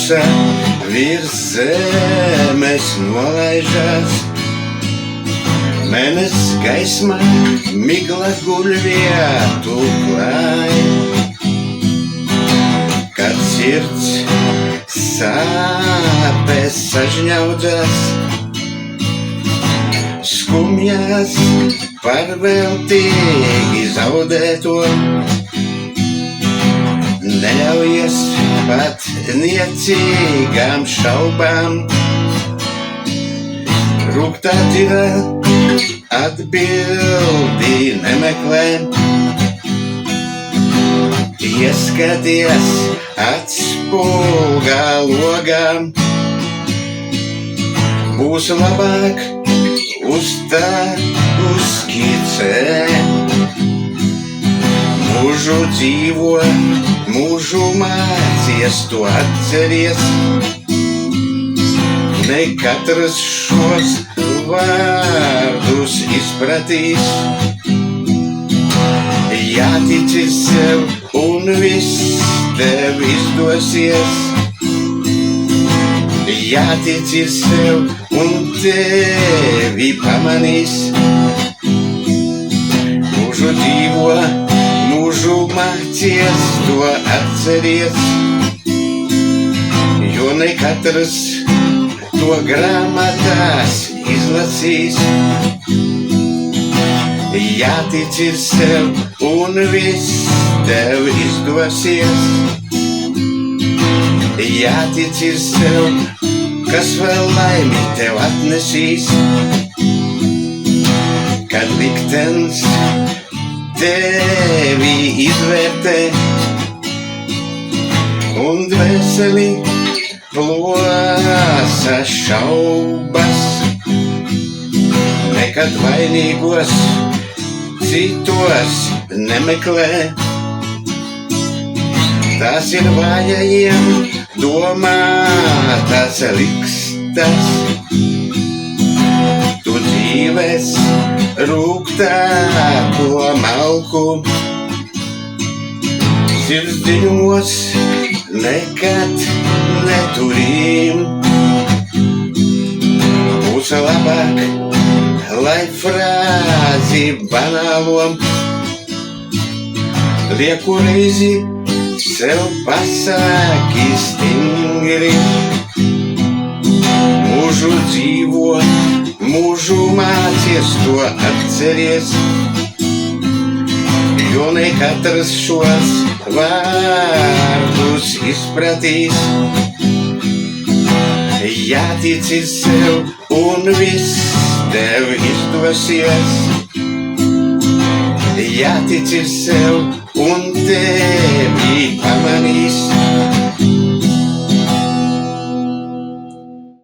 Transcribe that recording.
Sausa virs zemes nolaižās, Mēnes gaismā migla guļ vietu klāj, kad sirds sāpes sažņaudzās, skumjās par veltīgi zaudēto, neļaujies pat niecīgām šaubām, rūgtā dzīvē atbildi nemeklē, ieskaties atspulgā logā, būs labāk uz tādu skicē, mūžu dzīvo, mūžu mācies, to atceries, ne katrs šos vārdus izpratīs, jātici sev un viss tev izdosies, jātici sev un tevi pamanīs, mūžu dzīvo, mūžu mācies, to atceries, jo ne katrs to grāmatās izlasīs, jātici sev un viss tev izdosies, jātici sev, kas vēl laimi tev atnesīs, kad liktenis tevi izvērtē un dvēseli plosa šaubas, nekad vainīgos citos nemeklē, tās ir vājajiem domātas likstas, tu dzīves rūgtāko malku sirds dziļumos nekad neturīm, būs labāk, lai frāzi banālo lieku reizi sev pasaki stingri, mūžu dzīvo, mūžu mācies, to atceries, jo ne katrs šos vārdus izpratīs, jātici sev un viss tev izdosies, jātici sev un tevi pamanīs,